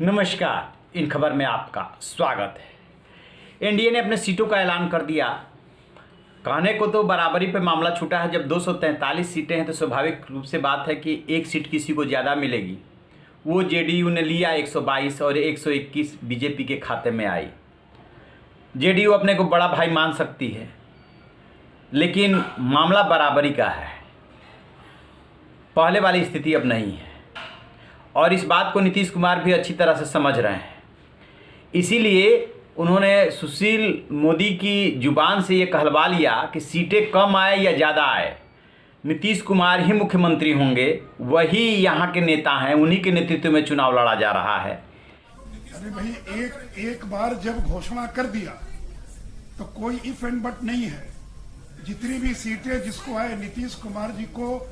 नमस्कार, इन खबर में आपका स्वागत है। एनडीए ने अपने सीटों का ऐलान कर दिया। कहने को तो बराबरी पे मामला छूटा है। जब 243 सीटें हैं तो स्वाभाविक रूप से बात है कि एक सीट किसी को ज़्यादा मिलेगी। वो जेडीयू ने लिया 122 और 121 बीजेपी के खाते में आई। जेडीयू अपने को बड़ा भाई मान सकती है, लेकिन मामला बराबरी का है। पहले वाली स्थिति अब नहीं है और इस बात को नीतीश कुमार भी अच्छी तरह से समझ रहे हैं। इसीलिए उन्होंने सुशील मोदी की जुबान से ये कहलवा लिया कि सीटें कम आए या ज़्यादा आए, नीतीश कुमार ही मुख्यमंत्री होंगे। वही यहाँ के नेता हैं, उन्हीं के नेतृत्व में चुनाव लड़ा जा रहा है। अरे भाई, एक बार जब घोषणा कर दिया तो कोई इफ एंड बट नहीं है। जितनी भी सीटें जिसको आए, नीतीश कुमार जी को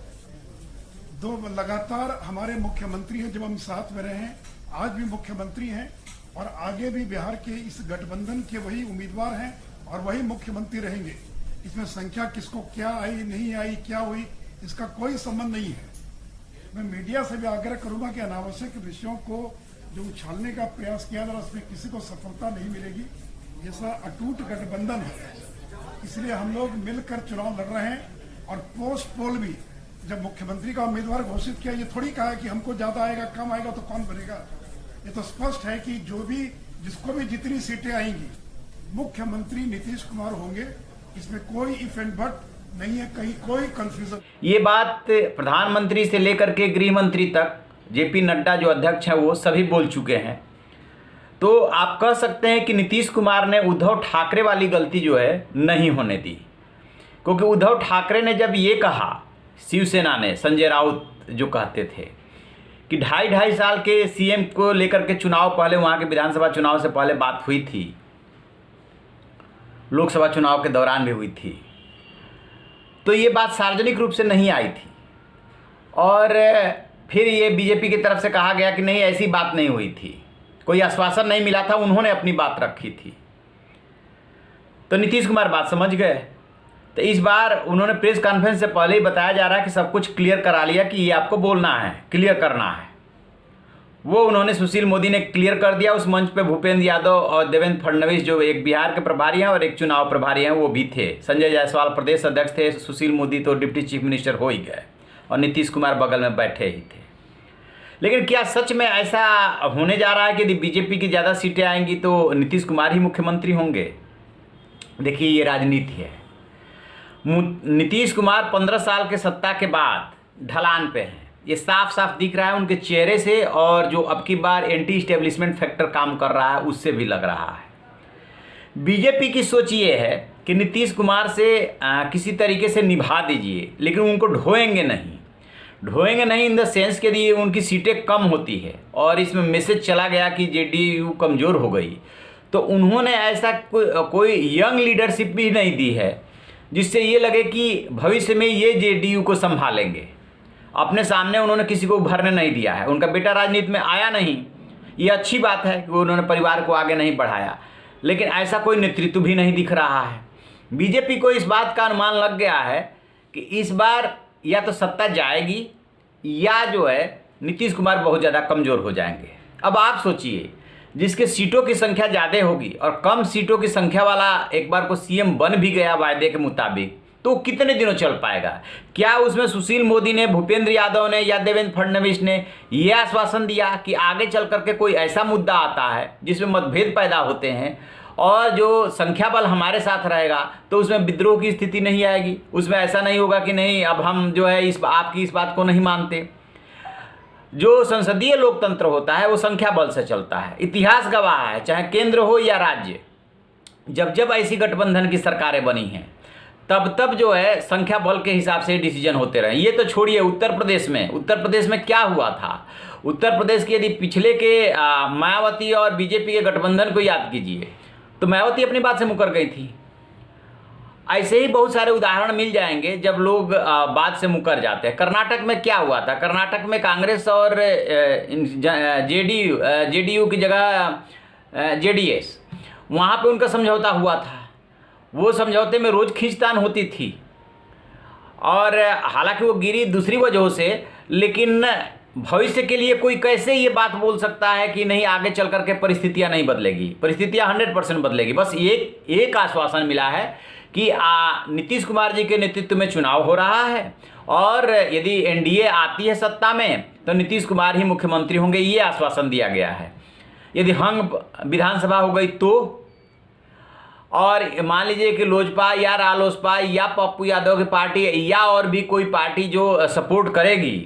दो लगातार हमारे मुख्यमंत्री हैं, जब हम साथ में रहे हैं, आज भी मुख्यमंत्री हैं और आगे भी बिहार के इस गठबंधन के वही उम्मीदवार हैं और वही मुख्यमंत्री रहेंगे। इसमें संख्या किसको क्या आई, नहीं आई, क्या हुई, इसका कोई संबंध नहीं है। मैं मीडिया से भी आग्रह करूंगा कि अनावश्यक विषयों को जो उछालने का प्रयास किया जा रहा है, उसमें किसी को सफलता नहीं मिलेगी। ऐसा अटूट गठबंधन है, इसलिए हम लोग मिलकर चुनाव लड़ रहे हैं। और पोस्ट पोल भी जब मुख्यमंत्री का उम्मीदवार घोषित किया, ये थोड़ी कहा कि हमको ज्यादा आएगा कम आएगा तो कौन बनेगा। ये तो स्पष्ट है कि जो भी जिसको भी जितनी सीटें आएंगी मुख्यमंत्री नीतीश कुमार होंगे। इसमें कोई इफ एंड बट नहीं है, कहीं कोई कंफ्यूजन। ये बात प्रधानमंत्री से लेकर के गृह मंत्री तक, जेपी नड्डा जो अध्यक्ष हैं वो सभी बोल चुके हैं। तो आप कह सकते हैं कि नीतीश कुमार ने उद्धव ठाकरे वाली गलती जो है नहीं होने दी, क्योंकि उद्धव ठाकरे ने जब ये कहा, शिवसेना ने, संजय राउत जो कहते थे कि 2.5 साल के सीएम को लेकर के चुनाव, पहले वहाँ के विधानसभा चुनाव से पहले बात हुई थी, लोकसभा चुनाव के दौरान भी हुई थी, तो ये बात सार्वजनिक रूप से नहीं आई थी। और फिर ये बीजेपी की तरफ से कहा गया कि नहीं, ऐसी बात नहीं हुई थी, कोई आश्वासन नहीं मिला था, उन्होंने अपनी बात रखी थी। तो नीतीश कुमार बात समझ गए। तो इस बार उन्होंने प्रेस कॉन्फ्रेंस से पहले ही बताया जा रहा है कि सब कुछ क्लियर करा लिया कि ये आपको बोलना है, क्लियर करना है। वो उन्होंने, सुशील मोदी ने क्लियर कर दिया। उस मंच पे भूपेंद्र यादव और देवेंद्र फडणवीस जो एक बिहार के प्रभारी हैं और एक चुनाव प्रभारी हैं वो भी थे। संजय जायसवाल प्रदेश अध्यक्ष थे। सुशील मोदी तो डिप्टी चीफ मिनिस्टर हो ही गए और नीतीश कुमार बगल में बैठे ही थे। लेकिन क्या सच में ऐसा होने जा रहा है कि यदि बीजेपी की ज़्यादा सीटें आएंगी तो नीतीश कुमार ही मुख्यमंत्री होंगे? देखिए, ये राजनीति है। नीतीश कुमार 15 साल के सत्ता के बाद ढलान पे हैं, ये साफ साफ दिख रहा है उनके चेहरे से, और जो अब की बार एंटी इस्टेब्लिशमेंट फैक्टर काम कर रहा है उससे भी लग रहा है। बीजेपी की सोच ये है कि नीतीश कुमार से किसी तरीके से निभा दीजिए, लेकिन उनको ढोएंगे नहीं इन द सेंस के लिए उनकी सीटें कम होती है और इसमें मैसेज चला गया कि जेडीयू कमज़ोर हो गई, तो उन्होंने ऐसा कोई यंग लीडरशिप भी नहीं दी है जिससे ये लगे कि भविष्य में ये जेडीयू को संभालेंगे। अपने सामने उन्होंने किसी को उभरने नहीं दिया है। उनका बेटा राजनीति में आया नहीं, ये अच्छी बात है कि उन्होंने परिवार को आगे नहीं बढ़ाया, लेकिन ऐसा कोई नेतृत्व भी नहीं दिख रहा है। बीजेपी को इस बात का अनुमान लग गया है कि इस बार या तो सत्ता जाएगी या जो है नीतीश कुमार बहुत ज़्यादा कमज़ोर हो जाएंगे। अब आप सोचिए, जिसके सीटों की संख्या ज़्यादा होगी और कम सीटों की संख्या वाला एक बार को सीएम बन भी गया वायदे के मुताबिक, तो कितने दिनों चल पाएगा? क्या उसमें सुशील मोदी ने, भूपेंद्र यादव ने या देवेंद्र फडणवीस ने यह आश्वासन दिया कि आगे चल करके कोई ऐसा मुद्दा आता है जिसमें मतभेद पैदा होते हैं और जो संख्या बल हमारे साथ रहेगा तो उसमें विद्रोह की स्थिति नहीं आएगी? उसमें ऐसा नहीं होगा कि नहीं, अब हम जो है आपकी इस बात को नहीं मानते। जो संसदीय लोकतंत्र होता है वो संख्या बल से चलता है। इतिहास गवाह है, चाहे केंद्र हो या राज्य, जब ऐसी गठबंधन की सरकारें बनी हैं तब जो है संख्या बल के हिसाब से डिसीजन होते रहे। ये तो छोड़िए, उत्तर प्रदेश में क्या हुआ था? उत्तर प्रदेश के यदि पिछले के मायावती और बीजेपी के गठबंधन को याद कीजिए तो मायावती अपनी बात से मुकर गई थी। ऐसे ही बहुत सारे उदाहरण मिल जाएंगे जब लोग बात से मुकर जाते हैं। कर्नाटक में क्या हुआ था? कर्नाटक में कांग्रेस और जेडीयू की जगह जेडीएस, वहाँ पे उनका समझौता हुआ था। वो समझौते में रोज़ खींचतान होती थी और हालांकि वो गिरी दूसरी वजहों से, लेकिन भविष्य के लिए कोई कैसे ये बात बोल सकता है कि नहीं आगे चल करके परिस्थितियां नहीं बदलेगी? परिस्थितियां 100% बदलेगी। बस एक आश्वासन मिला है कि नीतीश कुमार जी के नेतृत्व में चुनाव हो रहा है और यदि एनडीए आती है सत्ता में तो नीतीश कुमार ही मुख्यमंत्री होंगे, ये आश्वासन दिया गया है। यदि हंग विधानसभा हो गई तो, और मान लीजिए कि लोजपा या रालोसपा या पप्पू यादव की पार्टी या और भी कोई पार्टी जो सपोर्ट करेगी,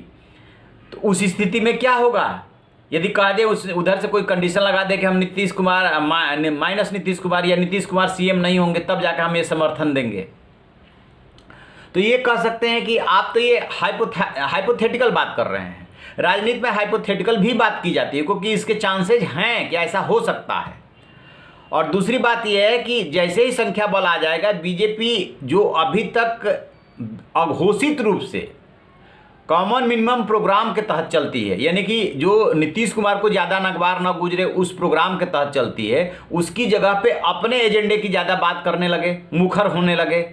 तो उस स्थिति में क्या होगा? यदि कह दे उधर से कोई कंडीशन लगा दे कि हम नीतीश कुमार माइनस नीतीश कुमार या नीतीश कुमार सीएम नहीं होंगे तब जाकर हम ये समर्थन देंगे, तो ये कह सकते हैं कि आप तो ये हाइपोथेटिकल बात कर रहे हैं। राजनीति में हाइपोथेटिकल भी बात की जाती है क्योंकि इसके चांसेज हैं कि ऐसा हो सकता है। और दूसरी बात यह है कि जैसे ही संख्या बल आ जाएगा, बीजेपी जो अभी तक अघोषित रूप से कॉमन मिनिमम प्रोग्राम के तहत चलती है, यानी कि जो नीतीश कुमार को ज़्यादा नगवार न गुजरे उस प्रोग्राम के तहत चलती है, उसकी जगह पे अपने एजेंडे की ज़्यादा बात करने लगे, मुखर होने लगे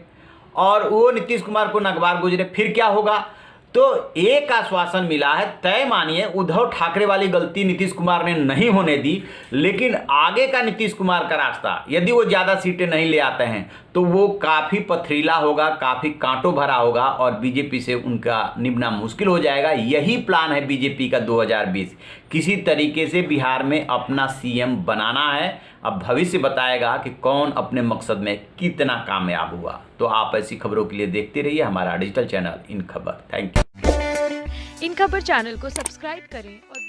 और वो नीतीश कुमार को नगवार गुजरे, फिर क्या होगा? तो एक आश्वासन मिला है, तय मानिए उद्धव ठाकरे वाली गलती नीतीश कुमार ने नहीं होने दी, लेकिन आगे का नीतीश कुमार का रास्ता यदि वो ज़्यादा सीटें नहीं ले आते हैं तो वो काफ़ी पथरीला होगा, काफ़ी कांटों भरा होगा और बीजेपी से उनका निभना मुश्किल हो जाएगा। यही प्लान है बीजेपी का 2020, किसी तरीके से बिहार में अपना सीएम बनाना है। अब भविष्य बताएगा कि कौन अपने मकसद में कितना कामयाब हुआ। तो आप ऐसी खबरों के लिए देखते रहिए हमारा डिजिटल चैनल इन खबर। Thank you. इन खबर चैनल को सब्सक्राइब करें और